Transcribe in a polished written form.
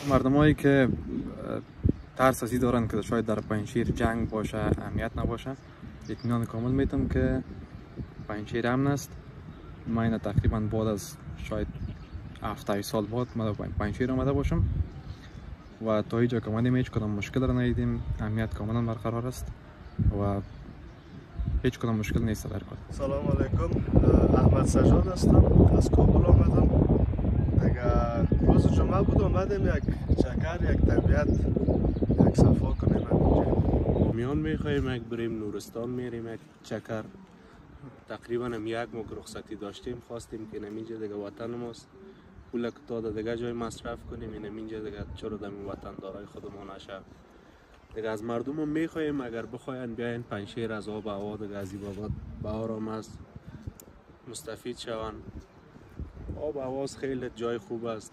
مردمایی که ترس ازی دارن که شاید در پنجشیر جنگ باشه، امنیت نباشه، اطمینان کامل میتونم که پنجشیر امن است. ما اینا تقریبا بعد از شاید 7 سال بعد ما به پنجشیر آمده باشم و تا اینجا که ما هیچ کدام مشکل را ندیدیم. امنیت کاملا برقرار است و هیچ کدام مشکل نیست در کار. سلام علیکم، احمد سجاد هستم، از کابل آمدم. دیگه روز جمعه بود آمدیم یک چکر، یک طبیعت، یک صفا کنیم. میان میخوایم یک بریم نورستان، میریم یک چکر. تقریبا هم یک ماه رخصتی داشتیم، خواستیم که اینجا دیگه وطن ماست، پول که تا دیگه جای مصرف کنیم، اینجا دیگه چرا دم وطن دارای خودمون نشه. دیگه از مردم هم میخوایم اگر بخواین بیاین پنجشیر، از آب و هوا دیگه از این بابت به آرام است مستفید شوند. آب و هواش خیلی جای خوب است.